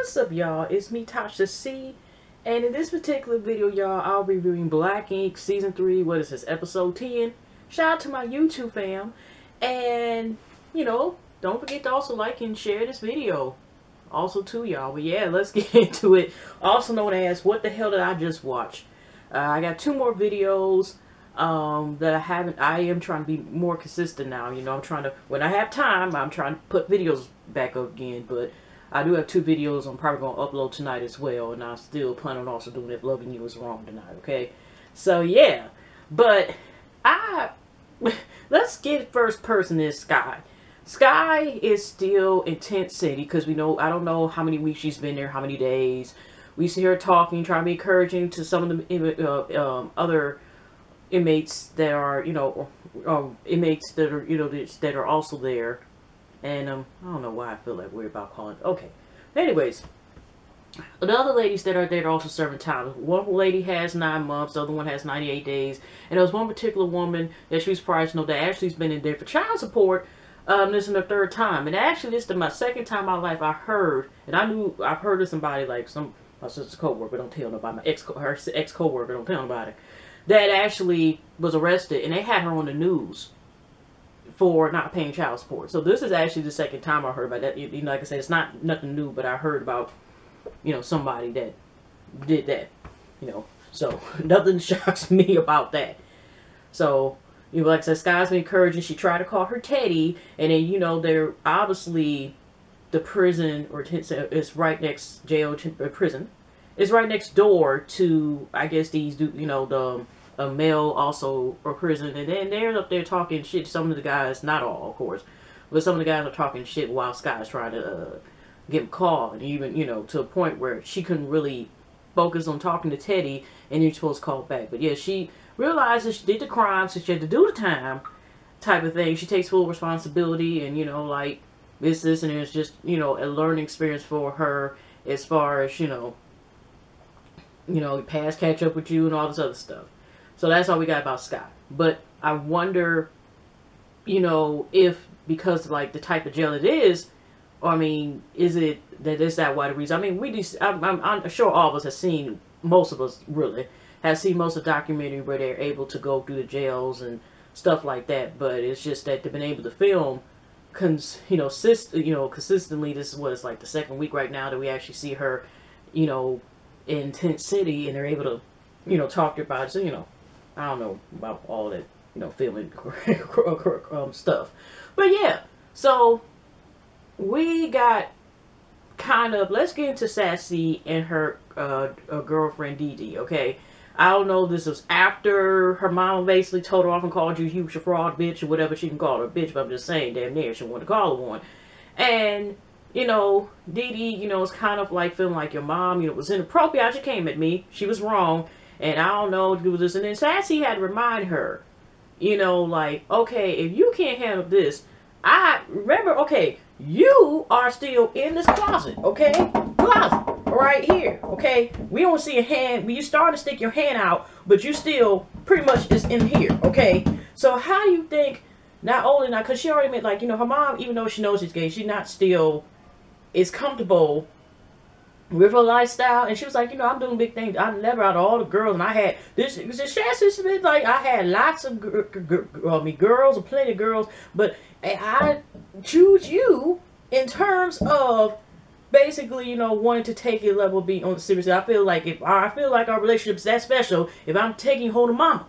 What's up, y'all? It's me, Tasha C. And in this particular video, y'all, I'll be reviewing Black Ink Season 3. What is this? Episode 10. Shout out to my YouTube fam. And, you know, don't forget to also like and share this video. Also, too, y'all. But yeah, let's get into it. Also known as, what the hell did I just watch? I got 2 more videos that I am trying to be more consistent now. You know, I'm trying to, when I have time, I'm trying to put videos back up again. But I do have 2 videos I'm probably going to upload tonight as well. And I still plan on also doing If Loving You Is Wrong tonight, okay? So, yeah. But, let's get first person is Sky. Sky is still in Tent City because we know, I don't know how many weeks she's been there, how many days. We see her talking, trying to be encouraging to some of the other inmates that are, you know, inmates that are, you know, that are also there. And I don't know why I feel like we're about calling. Okay. Anyways, the other ladies that are there are also serving time. One lady has 9 months, the other one has 98 days. And there was one particular woman that she was surprised to know that actually's been in there for child support. This is the 3rd time. And actually, this is my 2nd time in my life I heard, and I've heard of somebody, like my sister's co-worker, don't tell nobody, her ex co-worker, don't tell nobody, that actually was arrested, and they had her on the news for not paying child support. So this is actually the 2nd time I heard about that. You know, like I said, it's not nothing new, but I heard about, you know, somebody that did that, you know. So nothing shocks me about that. So, you know, like I said, Sky's been encouraging. She tried to call her Teddy, and then, you know, they're obviously, the prison, or it's right next, jail, prison, it's right next door to, I guess, these, you know, the male also, or prison, and then they're up there talking shit. Some of the guys, not all, of course, but some of the guys are talking shit while Sky's trying to get him called, and even, you know, to a point where she couldn't really focus on talking to Teddy, and you're supposed to call back. But yeah, she realizes she did the crime, so she had to do the time, type of thing. She takes full responsibility, and, you know, like, this, and it's just, you know, a learning experience for her as far as, you know, past catch up with you and all this other stuff. So that's all we got about Sky. But I wonder, you know, if, because like the type of jail it is, or I mean, is it that is that why the reason? I mean, I'm sure all of us have seen, most of us really have seen most of the documentary where they're able to go through the jails and stuff like that. But it's just that they've been able to film, consistently. This is what it's like the 2nd week right now that we actually see her, you know, in Tent City, and they're able to, you know, talk to her about it. So, you know, I don't know about all that, you know, filming stuff. But yeah, so we got kind of, let's get into Sassy and her girlfriend Dee Dee, okay? I don't know, this was after her mama basically told her off and called you huge fraud bitch, or whatever she can call her bitch, but I'm just saying, damn near, she wanted to call her one. And, you know, Dee Dee, you know, it's kind of like feeling like your mom, you know, was inappropriate. She came at me. She was wrong. And I don't know, do this. And then Sassy had to remind her, you know, like, okay, if you can't handle this, I remember, okay, you are still in this closet, okay? Closet, right here, okay? We don't see a hand, you starting to stick your hand out, but you still pretty much is in here, okay? So how do you think, not only now, because she already admitted, like, you know, her mom, even though she knows she's gay, she's not still is comfortable with her lifestyle, and she was like, you know, I'm doing big things. I never, out of all the girls, and I had this, like, I had lots of girls, or plenty of girls, but I choose you in terms of basically, you know, wanting to take a level B on the serious. I feel like our relationship's that special if I'm taking hold of mama,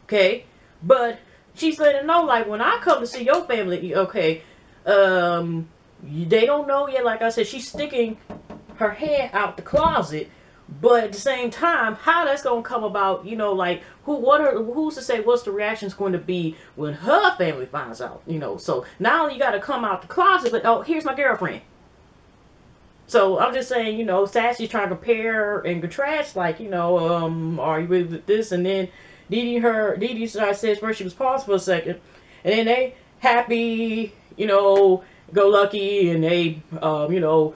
okay? But she's letting her know, like, when I come to see your family, okay, they don't know yet. Like I said, she's sticking her hand out the closet, but at the same time, how that's gonna come about, you know, like, who's to say what's the reaction's going to be when her family finds out, you know? So not only you got to come out the closet, but oh, here's my girlfriend. So I'm just saying, you know, Sassy's trying to compare and contrast, like, you know, are you with this? And then Dee Dee says first she was paused for a second, and then they happy, you know, go lucky, and they you know,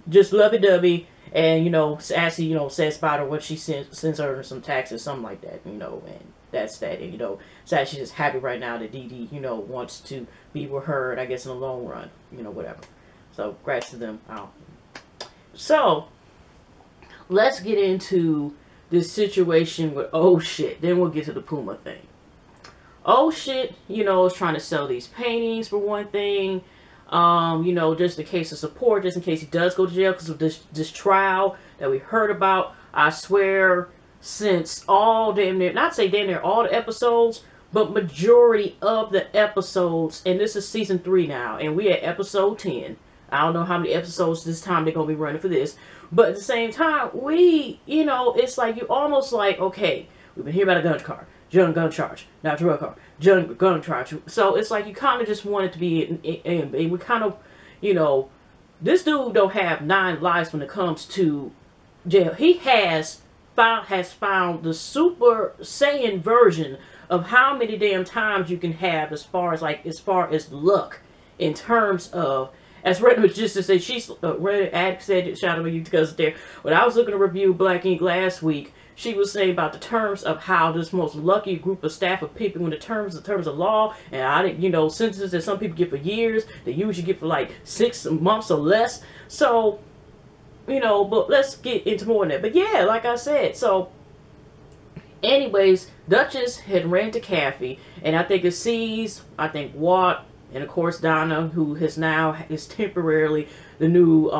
just lovey-dovey, and, you know, Sassy, you know, says about her what she sends her some taxes, something like that, you know, and that's that. And, you know, Sassy's just happy right now that Dee Dee, you know, wants to be with her, and I guess in the long run, you know, whatever. So, congrats to them. So let's get into this situation with oh shit. Then we'll get to the Puma thing. Oh shit, you know, is trying to sell these paintings for one thing. You know, just in case of support, just in case he does go to jail because of this trial that we heard about. I swear, since all damn near, not say damn near all the episodes, but majority of the episodes, and this is season 3 now, and we at episode 10. I don't know how many episodes this time they're going to be running for this. But at the same time, you know, it's like you almost like, okay, we've been hearing about a gun charge, not drug car, gun charge. So it's like you kind of just want it to be, and we kind of, you know, this dude don't have 9 lives when it comes to jail. He has found the Super Saiyan version of how many damn times you can have as far as luck in terms of, as Red was just to say, she's Red Addict said, shout out to you because there. When I was looking to review Black Ink last week, she was saying about the terms of how this most lucky group of staff of people in the terms of law, and I didn't, you know, sentences that some people get for years, they usually get for like 6 months or less. So, you know, but let's get into more on that. But yeah, like I said, so anyways, Duchess had ran to Kathy, and I think it sees, I think Watt, and of course Donna, who is temporarily the new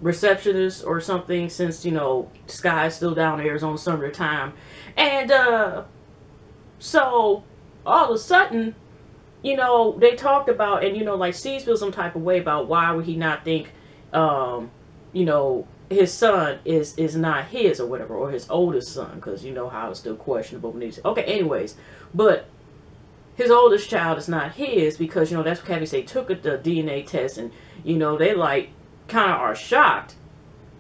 receptionist or something, since, you know, Sky's still down in Arizona summertime. And so all of a sudden, you know, they talked about, and you know, like C's feels some type of way about why would he not think you know, his son is not his or whatever, or his oldest son, because you know how it's still questionable when he's okay, anyways. But his oldest child is not his, because, you know, that's what Kathy said, took the DNA test, and, you know, they, like, kind of are shocked,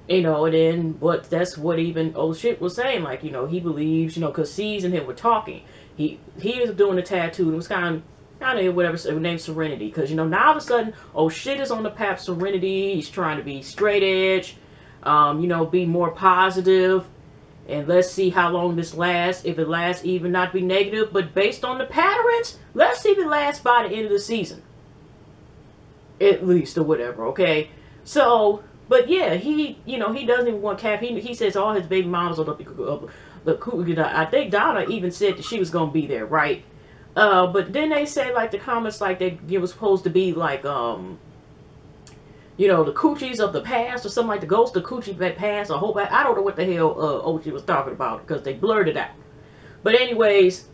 you know, and then, that's what even old shit was saying, like, you know, he believes, you know, because C's and him were talking, he was doing the tattoo, and it was kind of whatever, named Serenity, because, you know, now all of a sudden, oh shit is on the path Serenity, he's trying to be straight edge, you know, be more positive. And let's see how long this lasts. If it lasts, even not be negative. But based on the patterns, let's see if it lasts by the end of the season. At least, or whatever, okay? So, but yeah, he, you know, he doesn't even want Cap. He says all his baby mamas are the I think Donna even said that she was going to be there, right? But then they say, like, the comments, like, it was supposed to be, like, you know, the coochies of the past, or something like the ghost of coochie past, or hope I don't know what the hell Ochi was talking about, because they blurred it out. But anyways,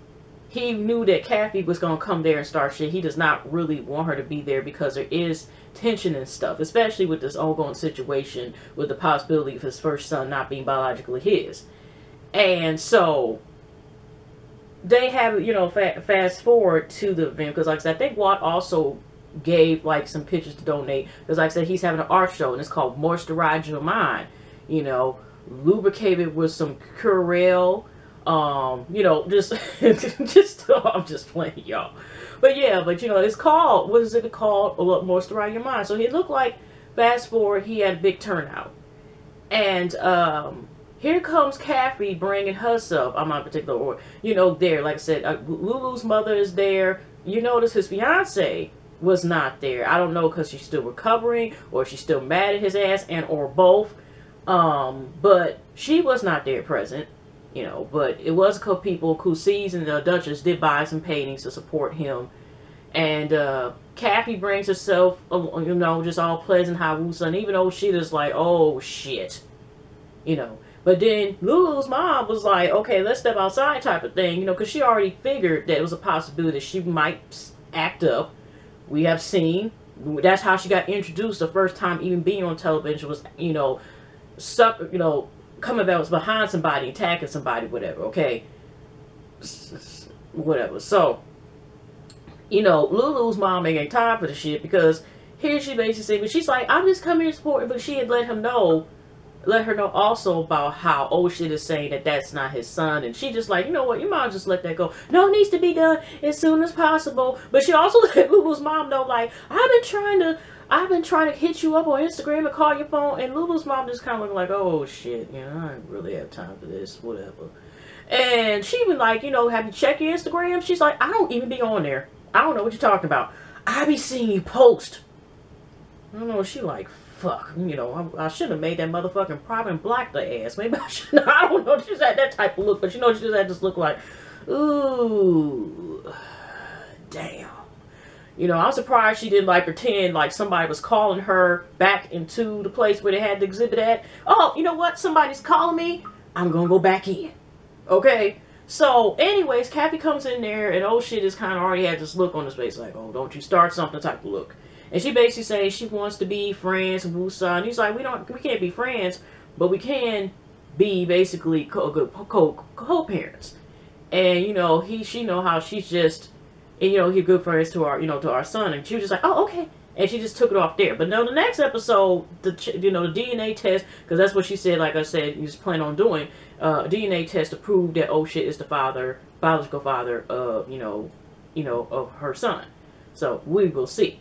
he knew that Kathy was going to come there and start shit. He does not really want her to be there because there is tension and stuff, especially with this ongoing situation with the possibility of his first son not being biologically his. And so they have, you know, fast forward to the event, because like I said, I think Watt also gave like some pictures to donate, because like I said, he's having an art show, and it's called Moisturize Your Mind, you know, lubricated with some Curel, you know, just I'm just playing, y'all, but yeah, but you know, it's called, what is it called, Moisturize Your Mind. So he looked like, fast forward, he had a big turnout, and here comes Kathy bringing herself, I'm not particular order, you know, there, like I said, Lulu's mother is there. You notice his fiance was not there. I don't know, because she's still recovering, or she's still mad at his ass, and or both. But she was not there present, you know. But it was a couple people who sees, and the Duchess did buy some paintings to support him. And Kathy brings herself, you know, just all pleasant, and even though she is like, oh shit, you know. But then Lulu's mom was like, okay, let's step outside type of thing, you know, because she already figured that it was a possibility that she might act up. We have seen, that's how she got introduced the first time even being on television, was, you know, coming back was behind somebody, attacking somebody, whatever, okay? Whatever. So, you know, Lulu's mom ain't time for the shit, because here she basically said, but she's like, I'm just coming here to support, but she had let her know also about how old shit is saying that that's not his son, and she just like, you know what, you might just let that go. No, it needs to be done as soon as possible. But she also let Lulu's mom know, like, I've been trying to hit you up on Instagram and call your phone, and Lulu's mom just kind of looking like, oh shit, you know, I don't really have time for this, whatever. And she was like, you know, have you checked your Instagram? She's like, I don't even be on there. I don't know what you're talking about. I be seeing you post. I don't know, she like, fuck, you know, I should have made that motherfucking private and blocked the ass. Maybe I should. I don't know. She just had that type of look, but you know, she just had this look like, ooh, damn. You know, I'm surprised she didn't like pretend like somebody was calling her back into the place where they had the exhibit at. Oh, you know what? Somebody's calling me. I'm gonna go back in. Okay. So, anyways, Kathy comes in there, and oh shit, is kind of already had this look on his face, like, oh, don't you start something type of look. And she basically says she wants to be friends with Wusa. He's like, we can't be friends, but we can be basically co-parents. And you know, she know how she's just, and you know, he's good friends to our, you know, to our son. And she was just like, oh, okay. And she just took it off there. But no, the next episode, the DNA test, because that's what she said. Like I said, he's planning on doing DNA test to prove that oh shit is the biological father of of her son. So we will see.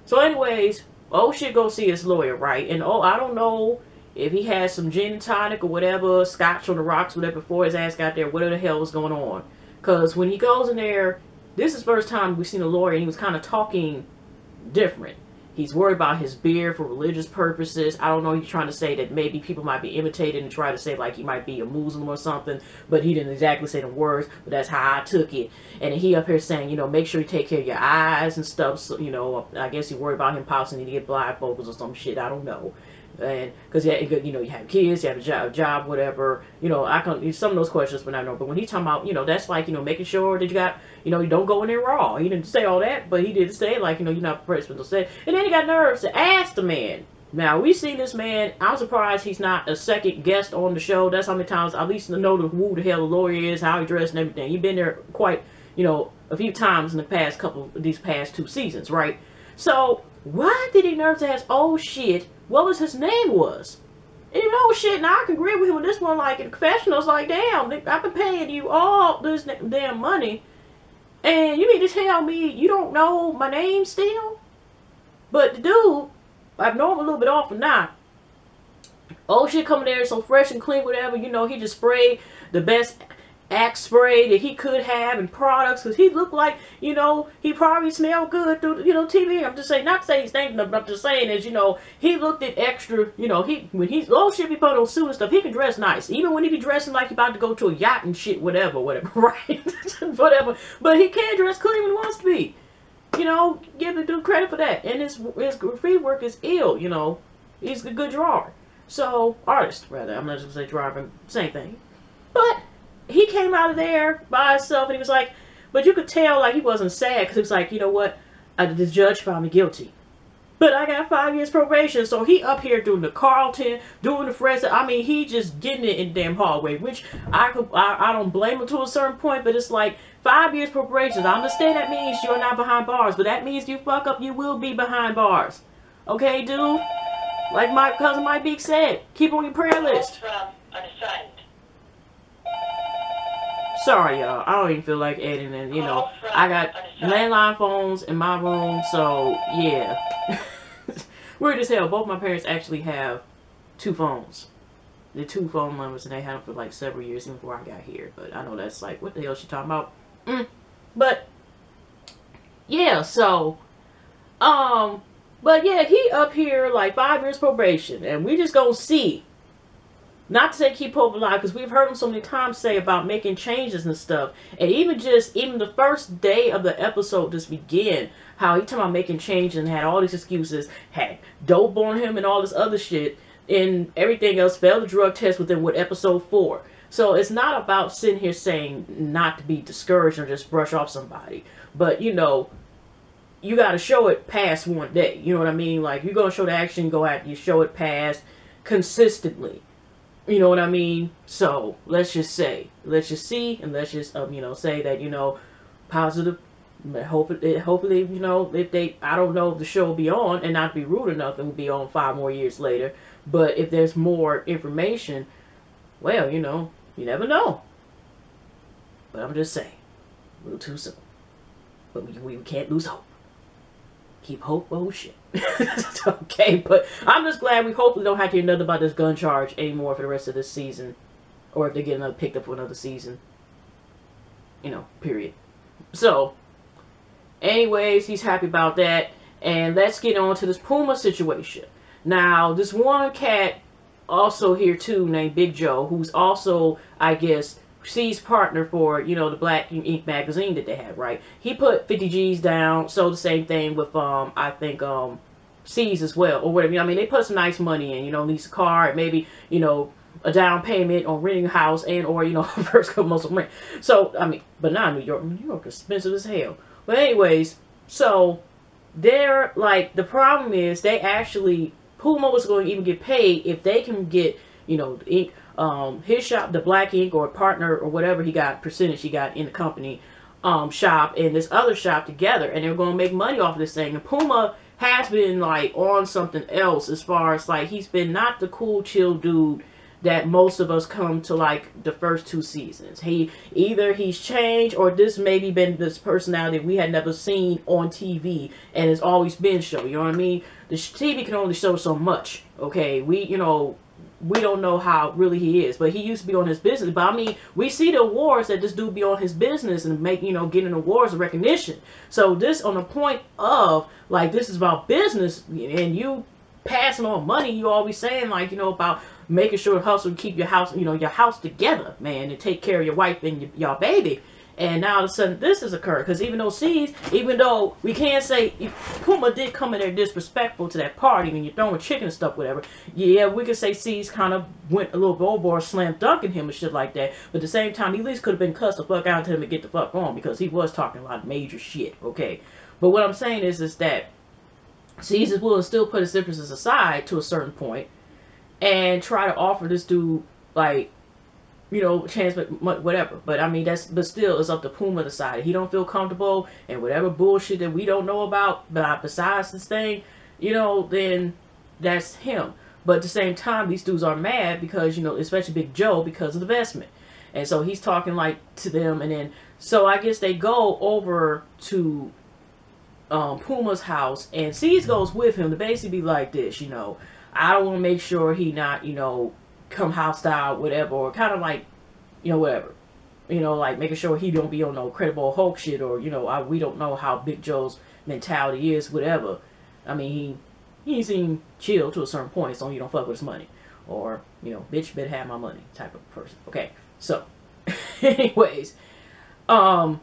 So anyways, oh shit, go see his lawyer, right? And oh, I don't know if he had some gin and tonic or whatever, scotch on the rocks, whatever, before his ass got there, whatever the hell was going on. Because when he goes in there, this is the first time we've seen a lawyer, and he was kind of talking different. He's worried about his beard for religious purposes. I don't know, he's trying to say that maybe people might be imitated and try to say like he might be a Muslim or something, but he didn't exactly say the words, but that's how I took it. And he up here saying, you know, make sure you take care of your eyes and stuff. So, you know, I guess he worried about him possibly need to get blindfolds or some shit, I don't know. And because you know, you have kids, you have a job, whatever. You know, I can some of those questions, but I know. But when he's talking about, you know, that's like, you know, making sure that you got, you know, you don't go in there raw. He didn't say all that, but he did say like, you know, you're not prepared to say. And then he got nerves to ask the man. Now we see this man. I'm surprised he's not a second guest on the show. That's how many times at least to know who the hell the lawyer is, how he dressed, and everything. He's been there quite, you know, a few times in the past these past 2 seasons, right? So why did he nerve to ask? Oh shit. What was his name was? And you know, shit, now I can agree with him with this one, like, in confessionals, like, damn, I've been paying you all this damn money, and you mean to tell me you don't know my name still? But the dude, I've known him a little bit off or not. Oh, shit, coming there so fresh and clean, whatever, you know, he just sprayed the best Axe spray that he could have and products, because he looked like, you know, he probably smelled good through, you know, TV. I'm just saying, not saying he's thinking of, but I'm just saying is, you know, he looked at extra, you know, when he's, oh shit, be put on suit and stuff, he can dress nice. Even when he be dressing like he about to go to a yacht and shit, whatever, right? Whatever. But he can dress clean when he wants to be. You know, give the dude credit for that. And his graffiti work is ill, you know. He's a good drawer. So, artist, rather. I'm not just going to say drawer, same thing. But he came out of there by himself, and he was like, but you could tell like he wasn't sad, because he was like, you know what, the judge found me guilty, but I got 5 years probation. So he up here doing the Carlton, doing the Fred. I mean, he just getting it in the damn hallway, which I don't blame him to a certain point, but it's like 5 years probation. I understand that means you're not behind bars, but that means you fuck up, you will be behind bars. Okay, dude? Like my cousin Mike Beak said, keep on your prayer list. Sorry, y'all. I don't even feel like editing. And, you know, I got landline phones in my room, so, yeah. Weird as hell. Both my parents actually have 2 phones. They're 2 phone numbers, and they had them for, like, several years even before I got here. But I know that's, like, what the hell is she talking about? But, yeah, so, but, yeah, he up here, like, 5 years probation, and we just gonna see. Not to say keep hope alive, because we've heard him so many times say about making changes and stuff. And even the first day of the episode just began, how he talking about making changes and had all these excuses, had dope on him and all this other shit, and everything else, failed the drug test within episode 4. So it's not about sitting here saying not to be discouraged or just brush off somebody. But, you know, you got to show it past one day. You know what I mean? Like, you're going to show the action, go out, you show it past consistently. You know what I mean? So, let's just see, and let's just, you know, say that, you know, positive, hopefully, you know, if they, I don't know if the show will be on, and not be rude enough, it will be on 5 more years later, but if there's more information, well, you know, you never know. But I'm just saying, a little too soon. But we can't lose hope. Keep hope, oh shit. Okay, but I'm just glad we hopefully don't have to hear nothing about this gun charge anymore for the rest of this season. Or if they get another picked up for another season. You know, period. So, anyways, he's happy about that. And let's get on to this Puma situation. Now, this one cat also here too named Big Joe, who's also, I guess, C's partner for, you know, the Black Ink magazine that they have, right? He put 50 G's down. So the same thing with, I think, C's as well, or whatever. I mean, they put some nice money in, you know, lease a car, and maybe, you know, a down payment on renting a house, and or, you know, first couple months of rent. So, I mean, but not New York. New York is expensive as hell. But anyways, so they're like, the problem is they actually, Puma was going to even get paid if they can get, you know, the ink, his shop, the Black Ink or partner or whatever he got, percentage he got in the company, shop and this other shop together, and they're going to make money off of this thing. And Puma has been like on something else as far as like, he's been not the cool chill dude that most of us come to like the first 2 seasons. Either he's changed, or this maybe been this personality we had never seen on TV and it's always been shown. You know what I mean? The TV can only show so much. Okay, you know, we don't know how really he is, but he used to be on his business. But I mean, we see the awards that this dude be on his business and make, you know, getting awards and recognition. So this on the point of like, this is about business, and you passing on money, you always saying like, you know, about making sure to hustle and keep your house, you know, your house together, man, and take care of your wife and your baby. And now all of a sudden this has occurred, because even though we can't say Puma did come in there disrespectful to that party when you're throwing chicken and stuff, whatever. Yeah, we could say C's kind of went a little bit overboard, slam dunking him and shit like that. But at the same time, he at least could have been cussed the fuck out to him and get the fuck on, because he was talking a lot of major shit, okay? But what I'm saying is that C's is willing to still put his differences aside to a certain point and try to offer this dude, like, you know, chance, but whatever. But I mean, but still, it's up to Puma to decide. If he don't feel comfortable and whatever bullshit that we don't know about, but besides this thing, you know, then that's him. But at the same time, these dudes are mad because, you know, especially Big Joe, because of the investment. And so he's talking like to them, and then so I guess they go over to Puma's house, and C's goes with him to basically be like this, you know, I don't want to make sure he not, you know, come hostile, whatever, or kind of like, you know, whatever, you know, like making sure he don't be on no credible Hulk shit, or, you know, we don't know how Big Joe's mentality is, whatever. I mean, he seem chill to a certain point, so you don't fuck with his money, or, you know, bitch better have my money type of person. Okay, so anyways, and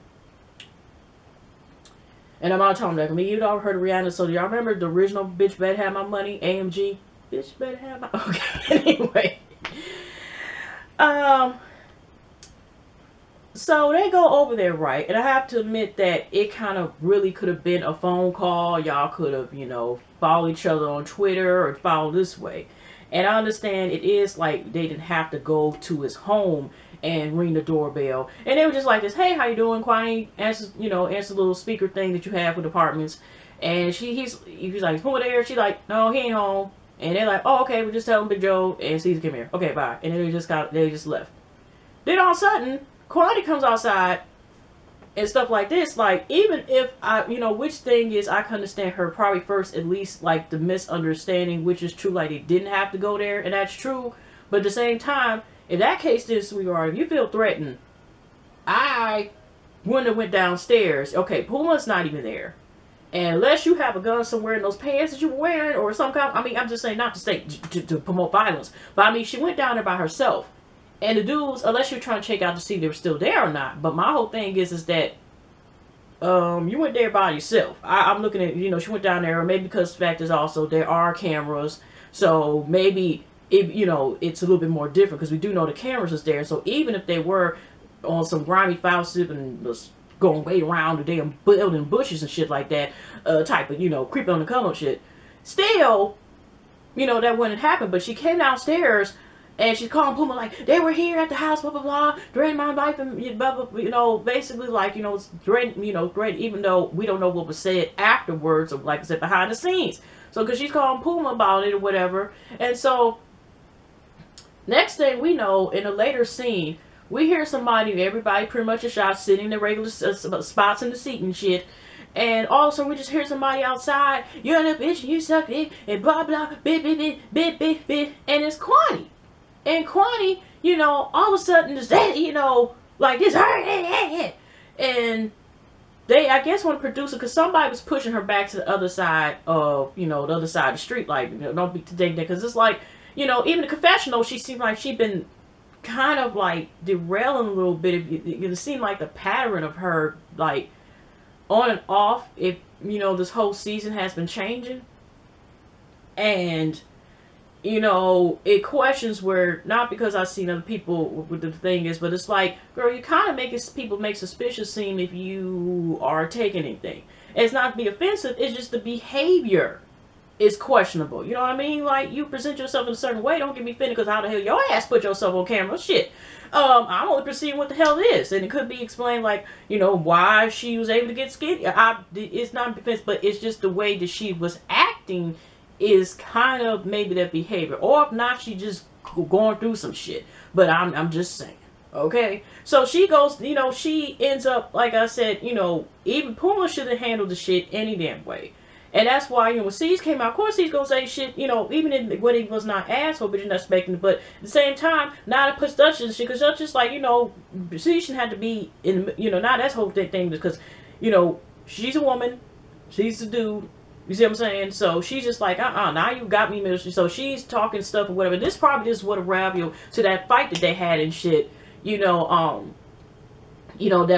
I'm not talking that. I mean, you all heard of Rihanna, so do y'all remember the original bitch better have my money, AMG? Bitch better have my, okay, anyway. So they go over there, right? And I have to admit that it kind of really could have been a phone call. Y'all could have, you know, followed each other on Twitter or follow this way. And I understand it is like they didn't have to go to his home and ring the doorbell. And they were just like this, hey, how you doing, Kwani? Answer, you know, answer the little speaker thing that you have with apartments. And he's like, who there? She's like, no, he ain't home. And they're like, oh, okay, we'll just tell him Big Joe and Caesar come here. Okay, bye. And then they just left. Then all of a sudden, Kwani comes outside and stuff like this. Like, even if you know, which thing is, I can understand her probably first, at least like the misunderstanding, which is true, like they didn't have to go there, and that's true. But at the same time, in that case, then, sweetheart, if you feel threatened, I wouldn't have went downstairs. Okay, Puma's not even there. And unless you have a gun somewhere in those pants that you were wearing, or some kind of, I mean, I'm just saying, not to say to promote violence, but I mean, she went down there by herself. And the dudes, unless you're trying to check out to see if they were still there or not, but my whole thing is that you went there by yourself. I'm looking at, you know, she went down there, or maybe because the fact is also there are cameras, so maybe it, you know, it's a little bit more different because we do know the cameras is there. So even if they were on some grimy foul sip and was going way around the damn building bushes and shit like that, type of, you know, creeping on the come shit, still, you know, that wouldn't happen. But she came downstairs and she's calling Puma like, they were here at the house, blah blah blah, threatening my life, and blah blah, you know, basically like, you know, threatening, you know, threatening, even though we don't know what was said afterwards, or like I said, behind the scenes. So because she's calling Puma about it or whatever. And so next thing we know, in a later scene, we hear somebody, everybody pretty much is shot, sitting in the regular spots in the seat and shit. And all of a sudden we just hear somebody outside, you're the bitch, you suck it, and blah blah, bit bit bit bit bit bit, and it's Kwani. And Kwani, you know, all of a sudden is that, you know, like this, and they, I guess, want to produce it because somebody was pushing her back to the other side of, the other side of the street. Like, don't be today, because it's like, even the confessional, she seemed like she'd been kind of like derailing a little bit. It seemed like the pattern of her, like, on and off, this whole season has been changing. And, it questions where, not because I've seen other people, what the thing is, but it's like, girl, you kind of make people make suspicious seem if you are taking anything. It's not to be offensive, it's just the behavior is questionable. You know what I mean? Like, you present yourself in a certain way, don't get me offended because how the hell your ass put yourself on camera? Shit. I'm only perceiving what the hell it is. And it could be explained like, why she was able to get skinny. It's not defense, but it's just the way that she was acting is kind of maybe that behavior. Or if not, she just going through some shit. But I'm just saying. Okay? So she goes, she ends up, like I said, even Puma should have handled the shit any damn way. And that's why, when C's came out, of course he's gonna say shit, even when he was not asshole, but you're not expecting it. But at the same time, now to push Dutch and shit, because Dutch is like, C shouldn't have to be in, not that whole thing, because, she's a woman, she's a dude, you see what I'm saying? So she's just like, now you got me, ministry. So she's talking stuff or whatever. This probably just would have rabbed to that fight that they had and shit, that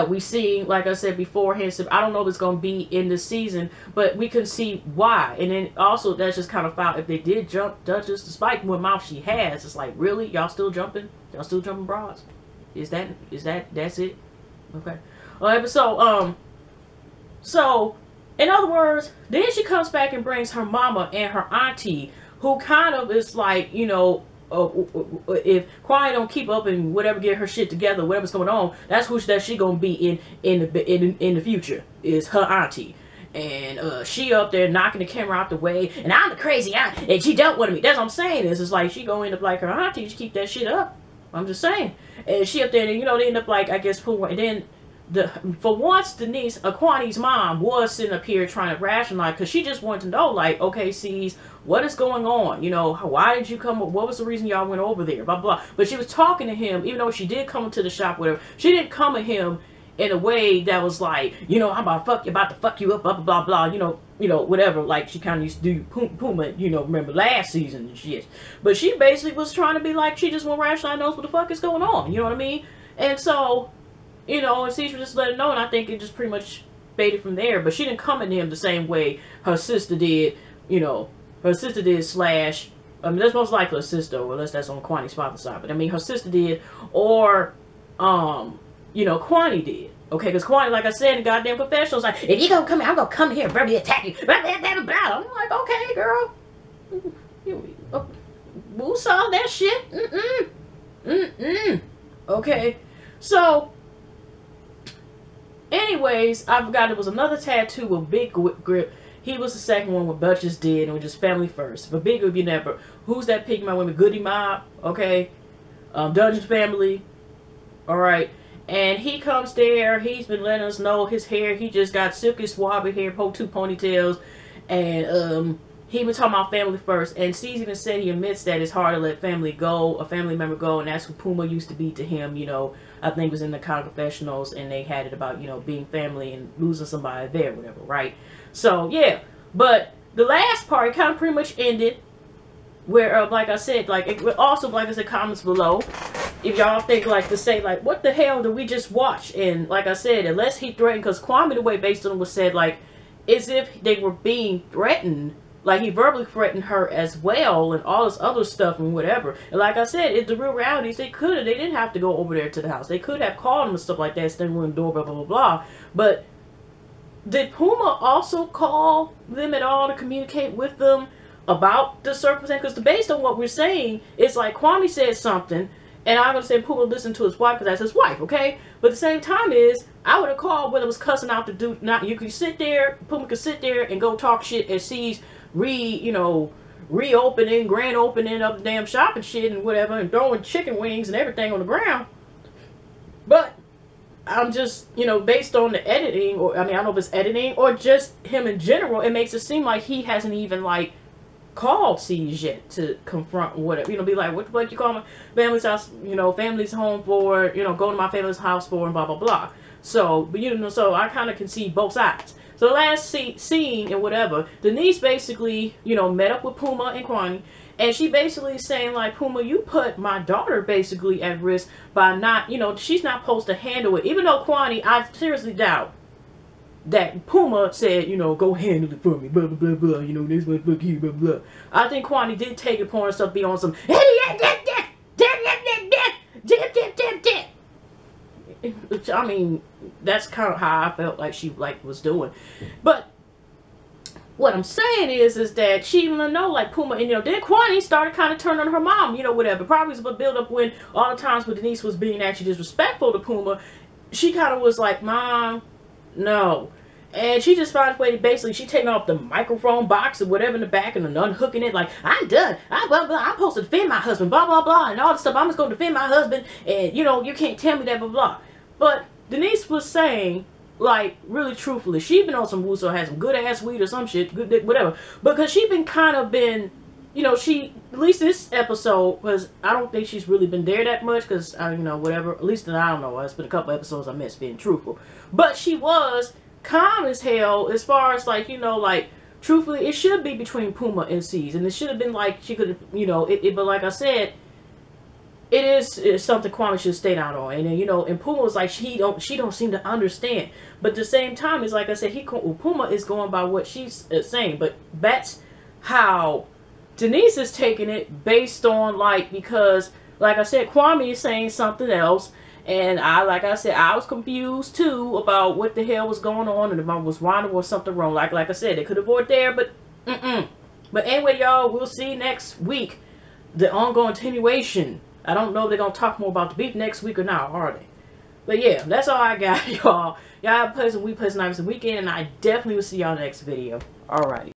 we see, like I said beforehand. So I don't know if it's going to be in this season, but we can see why. And then also, that's just kind of foul. If they did jump Duchess, despite what mouth she has, it's like, really? Y'all still jumping? Y'all still jumping bras? That's it? Okay. Alright, but so, in other words, then she comes back and brings her mama and her auntie, who kind of is like, if Kwani don't keep up and whatever, get her shit together, whatever's going on, that's who she gonna be in the future, is her auntie. And she up there knocking the camera out the way, and I'm the crazy aunt, and she dealt with me. That's what I'm saying. It's like she gonna end up like her auntie. She keep that shit up. I'm just saying. And she up there, and they end up like, I guess, and then for once, Denise, Kwani's mom, was sitting up here trying to rationalize, because she just wanted to know, like, okay, C's, what is going on? Why did you come? What was the reason y'all went over there? Blah, blah. But she was talking to him, even though she did come to the shop, whatever. She didn't come at him in a way that was like, I'm about to fuck you up, blah, blah, blah, blah, whatever. Like, she kind of used to do Puma, remember last season and shit. But she basically was trying to be like, she just want to rationalize, knows what the fuck is going on. You know what I mean? And so, and C's just let her know, and I think it just pretty much faded from there. But she didn't come at him the same way her sister did, her sister did slash, that's most likely her sister, unless that's on Kwani's father's side. But I mean, her sister did, or, Kwani did. Okay, because Kwani, like I said, in goddamn confessionals, like, if you gonna come here, I'm gonna come here and verbally attack you. Blah, blah, blah, blah. I'm like, okay, girl. Who saw that shit? Okay, so, anyways, I forgot there was another tattoo with Big Grip. He was the second one what Duchess did, and was just family first. But Big Grip, you never. Who's that pig my women? Goody Mob, okay? Dungeon Family, alright. And he comes there, he's been letting us know his hair, he just got silky swabby hair, 2 ponytails, and he been talking about family first. And C's even said he admits that it's hard to let family go, a family member go, and that's who Puma used to be to him, I think it was in the kind of confessionals, and they had it about, being family and losing somebody there, whatever, right? So, yeah. But the last part kind of pretty much ended where, like I said, like, it also, like I said, comments below, if y'all think, like, to say, like, what the hell did we just watch? And, like I said, unless he threatened, because Kwame, the way based on it was said, like, as if they were being threatened, like, he verbally threatened her as well, and all this other stuff and whatever. And like I said, it's the real reality is they didn't have to go over there to the house. They could have called him and stuff like that, standing on the door, blah, blah, blah, blah. But did Puma also call them at all to communicate with them about the circumstance? Because based on what we're saying, it's like Kwame said something, and I'm going to say Puma listened to his wife because that's his wife, okay? But at the same time is, I would have called when it was cussing out the dude. Not, you could sit there, Puma could sit there and go talk shit and sees reopening, grand opening of the damn shop and shit and whatever, and throwing chicken wings and everything on the ground. But I'm just, based on the editing, or I mean, I don't know if it's editing or just him in general, it makes it seem like he hasn't even, like, called C's yet to confront whatever, be like, what the fuck you call my family's house, family's home for, go to my family's house for, and blah, blah, blah. So, but you know, so I kind of can see both sides. So the last scene and whatever, Denise basically, you know, met up with Puma and Kwani, and she basically saying like, Puma, you put my daughter basically at risk by not, you know, she's not supposed to handle it. Even though Kwani, I seriously doubt that Puma said, you know, go handle it for me, blah, blah, blah, blah, you know, this one, look here, blah, blah. I think Kwani did take it upon herself to be on some, which, I mean, that's kind of how I felt like she, like, was doing. But what I'm saying is that she didn't know, like, Puma, and, you know, then Kwani started kind of turning on her mom, you know, whatever. Probably was a build up when all the times when Denise was being actually disrespectful to Puma, she kind of was like, Mom, no. And she just found a way to basically, she taking off the microphone box or whatever in the back and unhooking it, like, I'm done. I'm supposed to defend my husband, blah, blah, blah, and all this stuff. I'm just going to defend my husband, and, you know, you can't tell me that, blah, blah. But Denise was saying, like, really truthfully, she been on some woo, so had some good ass weed or some shit, good, whatever. Because she been kind of been, you know, she, at least this episode, because I don't think she's really been there that much, because, you know, whatever, at least I don't know, it's been a couple episodes I missed being truthful. But she was calm as hell, as far as, like, you know, like, truthfully, it should be between Puma and C's, and it should have been, like, she could have, you know, but like I said, it's something Kwani should stay down on, and then, you know, and Puma was like, she don't seem to understand, but at the same time, it's like I said, Puma is going by what she's saying, but that's how Denise is taking it, based on, like, because, like I said, Kwame is saying something else, and like I said, I was confused too about what the hell was going on, and if I was wrong or something wrong. Like I said, they could avoid there, but But anyway, y'all, we'll see next week the ongoing continuation. I don't know if they're gonna talk more about the beef next week or not, are they? But yeah, that's all I got, y'all. Y'all have a pleasant week, pleasant night, and weekend, and I definitely will see y'all next video. Alrighty.